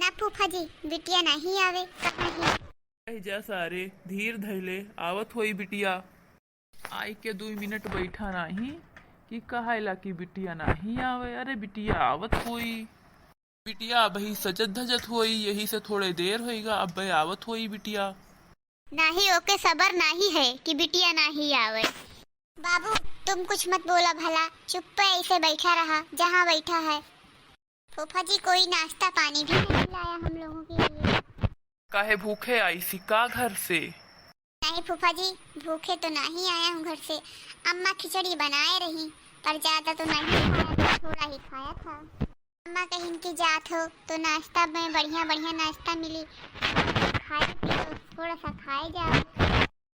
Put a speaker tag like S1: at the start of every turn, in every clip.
S1: ना फूफा जी, बिटिया नहीं आवे कहीं।
S2: जा सारे धीर धैले आवत होई बिटिया। आई के 2 मिनट बैठा नहीं कि कहायला कि बिटिया नहीं आवे। अरे बिटिया आवत होई। बिटिया अब ही सजत धजत होई, यही से थोड़े देर होएगा, अब भाई आवत होई बिटिया।
S1: नहीं ओके सबर नहीं है कि बिटिया नहीं आवे। बाबू तुम कुछ मत बोला भला, चुप पे ऐसे बैठा रहा जहाँ बैठा है। फूफा जी कोई नाश्ता पानी भी नहीं लाया हम लोगों के लिए।
S2: काहे भूखे आई सिक्का घर से?
S1: नहीं फूफा जी, भूखे तो नहीं आया हूँ घर से। अम्मा खिचड़ी बनाए रही, पर ज्यादा तो नहीं खाया था, थोड़ा ही खाया था। अम्मा कहीं की जात हो तो नाश्ता में बढ़िया बढ़िया नाश्ता मिली, खाए तो थोड़ा सा खाए जाओ।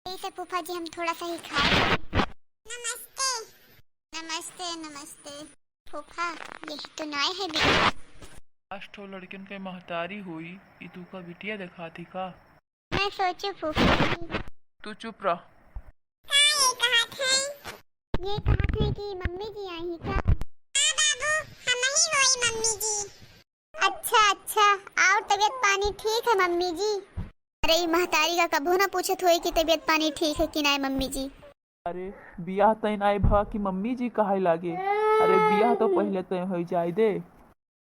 S1: यही से फूफा जी हम थोड़ा सा ही खाए। नमस्ते नमस्ते नमस्ते फूफा, यही तो नाय है बिटिया।
S2: आज तो लड़किन के महतारी हुई कि तू का बिटिया दिखाती का।
S1: मैं सोचू फूफा जी।
S2: तू चुप रह।
S1: ये कहा थे कि मम्मी जी आई का। बाबू हम ही वही मम्मी जी। अच्छा अच्छा, और तबीयत पानी ठीक है मम्मी जी? अरे महतारी का कभू ना पूछत हुई कि तबीयत पानी ठीक है कि नहीं मम्मी जी।
S2: अरे बियाह तय नाई भा कि मम्मी जी कहे लागे। अरे बियाह तो पहले तय हो जाए दे।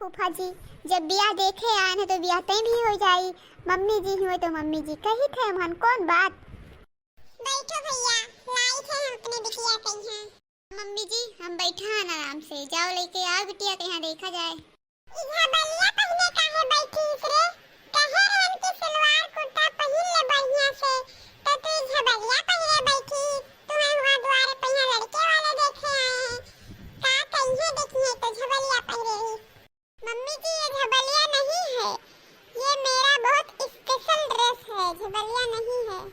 S1: फूफा जी जब बियाह देखे आए हैं तो बियाह तय भी हो जाई। मम्मी जी हुए तो मम्मी जी कही थे मन कौन बात। बैठो भैया, लाई थे हम अपने बिटिया के यहाँ। मम्मी जी हम बैठा हैं आराम से, जाओ लेके आओ बिटिया के यहाँ देखा जाए। इधर बलिया पहने काहे बैठी रे? कहे रहन के सलवार कुर्ता पहिन ले बढ़िया से, तो तू इधर बलिया पहने बैठी। तुम्हें वहाँ द्वारे पे यहाँ लड़के वाले देखे आए हैं, का कहीं देखिए तो झबलिया पहने ही। मम्मी जी ये झबलिया नहीं है, ये मेरा बहुत स्पेशल ड्रेस है, झबलिया नहीं है।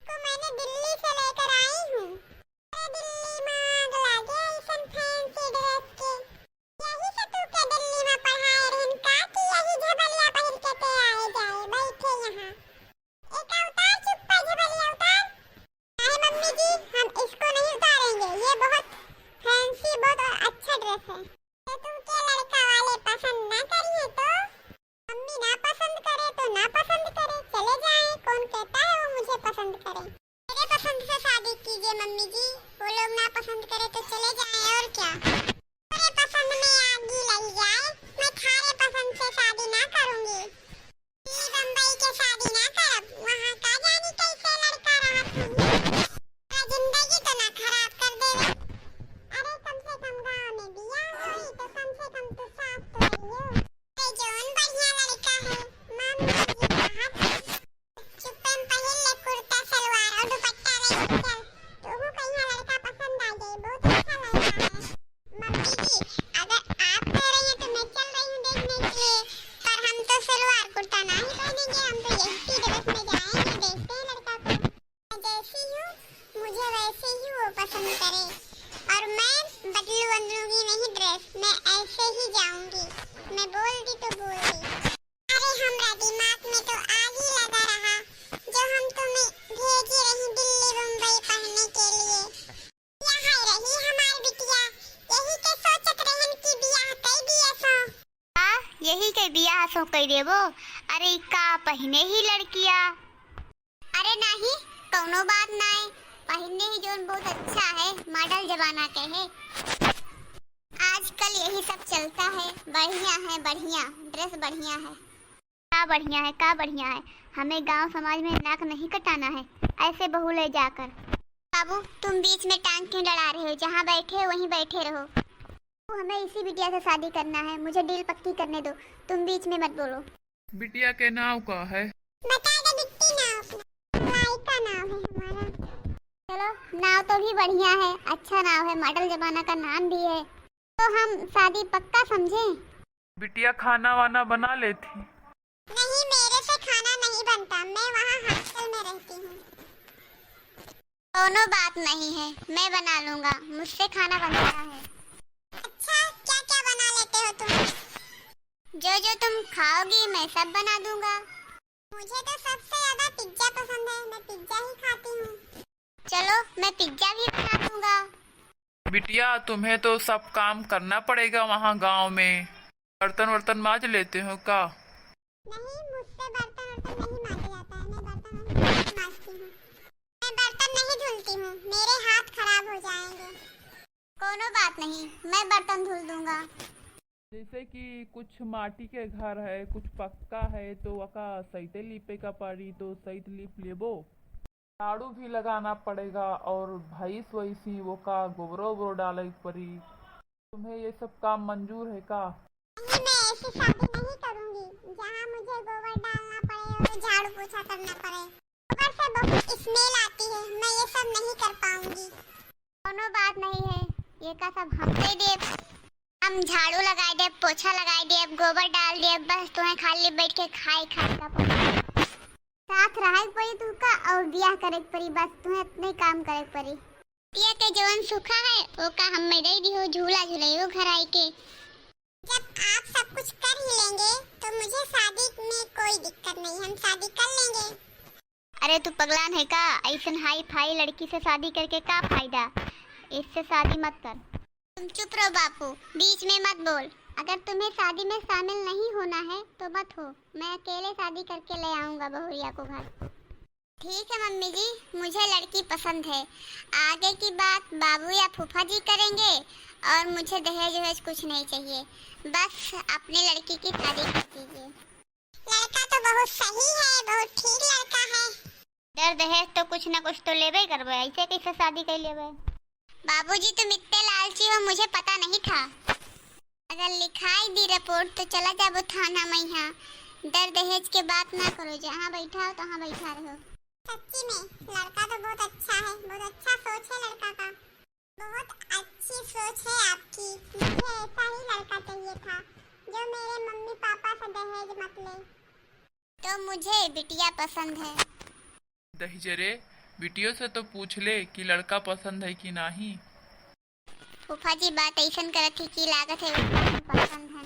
S1: को मैंने दिल्ली से लेकर आई हूँ। दिल्ली में आग लागे ऐसन फैंसी ड्रेस के। यही से तू के दिल्ली में पढ़ाए रहन का कि यही झबलिया पहन के ते आए जाए बैठे यहाँ। एक उतार चुप पे झबलिया उतार। नहीं मम्मी जी हम इसको नहीं उतारेंगे, ये बहुत फैंसी बहुत अच्छा ड्रेस है। तो तुम के लड़का वाले पसंद ना करिए तो? मम्मी ना पसंद करे तो ना पसंद करे, चले जाए, कौन कहता है वो मुझे पसंद करे। मेरे पसंद से शादी कीजिए मम्मी जी, वो लोग ना पसंद करे तो चले जाए और क्या। मेरे पसंद में आग ही लग जाए, मैं थारे पसंद से शादी ना करूंगी। बम्बई के शादी ना करब, वहाँ का जानी कैसे लड़का रहत होगी। जिंदगी तो ना खराब कर देवे। अरे कम से कम गाँव में बियाह होई तो कम से कम तो साफ तो रहियो। जौन बढ़िया लड़का है मम्मी जी कहा चुप्पन पहन ले कुर्ता सलवार और दुपट्टा ले चल, तोहू कहीं लड़का पसंद आ जाए, बहुत अच्छा लड़का है। मम्मी जी अगर आप कह रही हैं तो मैं चल रही हूँ देखने के लिए, पर हम तो सलवार कुर्ता नहीं पहनेंगे, हम तो यही ड्रेस में जाएंगे, देखते हैं लड़का को। मैं जैसी हूँ मुझे वैसे ही वो पसंद करे, और मैं बदलू बदलूंगी नहीं ड्रेस, मैं ऐसे ही जाऊंगी, मैं बोल दी तो बोल दी। अरे हमरा दिमाग में तो आग ही लगा रहा जो हम तुम्हें भेजी रही दिल्ली मुंबई पढ़ने के लिए। यहाँ रही हमारी बिटिया, यही के सोचत रहन की बियाह कई दिया सो। हाँ यही के बियाह सो कई देबो। अरे का पहने ही लड़किया। अरे नहीं कौनो बात नहीं, पहनने ही जोन बहुत अच्छा है, मॉडल जमाना के है। आजकल यही सब चलता है, बढ़िया है बढ़िया, ड्रेस बढ़िया है। का बढ़िया है का बढ़िया है, हमें गांव समाज में नाक नहीं कटाना है ऐसे बहू ले जाकर। बाबू तुम बीच में टांग क्यों लड़ा रहे हो, जहाँ बैठे हो वहीं बैठे रहो। हमें इसी बिटिया से शादी करना है, मुझे डील पक्की करने दो, तुम बीच में मत बोलो।
S2: बिटिया के नाव का है?
S1: बता दे बिट्टी नाव, लाइका नाव है हमारा। चलो नाव तो भी बढ़िया है, अच्छा नाव है, मॉडल जमाना का नाम भी है, तो हम शादी पक्का समझे।
S2: बिटिया खाना वाना बना लेती?
S1: नहीं मेरे से खाना नहीं बनता, मैं वहाँ हॉस्टल में रहती हूँ। दोनों बात नहीं है, मैं बना लूँगा, मुझसे खाना बनता है। अच्छा क्या क्या बना लेते हो तुम? जो जो तुम खाओगी मैं सब बना दूँगा। मुझे तो सबसे ज्यादा पिज्जा पसंद है, मैं पिज्जा ही खाती हूँ। चलो मैं पिज्जा भी बना दूँगा।
S2: बिटिया तुम्हें तो सब काम करना पड़ेगा वहाँ गांव में। बर्तन वर्तन मांज लेते हो का?
S1: नहीं, मुझसे बर्तन वर्तन नहीं मांजा जाता है। मैं बर्तन नहीं मांजती हूँ। मैं बर्तन नहीं धुलती हूँ, मेरे हाथ खराब हो जाएंगे। कोनो बात नहीं, मैं बर्तन धुल दूंगा।
S2: जैसे कि कुछ माटी के घर है, कुछ पक्का है, तो वका सहीते लीपे का पड़ी तो सहीत लीप लेबो। झाड़ू भी लगाना पड़ेगा और भैंस वैसी वो का गोबरो वोबरो डाले पड़ी। तुम्हें ये सब काम मंजूर है का?
S1: नहीं, मैं ऐसी शादी नहीं करूंगी जहाँ मुझे गोबर डालना पड़े और झाड़ू पोछा करना पड़े। गोबर से बहुत स्मेल आती है, मैं ये सब नहीं कर पाऊंगी। कोनो बात नहीं है, ये का सब हम दे देब। हम झाड़ू लगाए देब, पोछा लगाए देब, गोबर डाल देब, बस तुम्हें खाली बैठ के खाए का पड़ी। साथ रहे पड़ी तू का और बियाह करे पड़ी, बस तुम्हें अपने काम करे पड़ी। बिया के जवन सूखा है वो का हम में दे दियो, झूला झूलाइयो घर आई के। जब आप सब कुछ कर ही लेंगे तो मुझे शादी में कोई दिक्कत नहीं, हम शादी कर लेंगे। अरे तू पगलान है का? ऐसन हाई फाई लड़की से शादी करके का फायदा? इससे शादी मत कर। तुम चुप रहो बापू, बीच में मत बोल। अगर तुम्हें शादी में शामिल नहीं होना है तो मत हो, मैं अकेले शादी करके ले आऊंगा बहुरिया को घर। ठीक है मम्मी जी, मुझे लड़की पसंद है। आगे की बात बाबू या फूफा जी करेंगे और मुझे दहेज वहेज कुछ नहीं चाहिए, बस अपनी लड़की की शादी कर दीजिए। लड़का तो बहुत सही है, बहुत ठीक लड़का है। डर दहेज तो कुछ ना कुछ तो लेबे करबे, ऐसे कैसे शादी कर लेबे? बाबूजी तुम इतने लालची हो मुझे पता नहीं था। अगर लिखाई दी रिपोर्ट तो चला जाबो थाना में। यहाँ डर दहेज के बात ना करो, जहाँ बैठा हो तहाँ बैठा रहो। सच्ची में लड़का तो बहुत अच्छा है, बहुत अच्छा सोच है लड़का का। बहुत अच्छी सोच है आपकी। मुझे ऐसा ही लड़का चाहिए था जो मेरे मम्मी पापा से दहेज मत ले। तो मुझे बिटिया पसंद है।
S2: दहेजरे बिटियों से तो पूछ ले कि लड़का पसंद है कि नहीं।
S1: फूफा जी बात ऐसा करत थी कि लागत है पसंद है।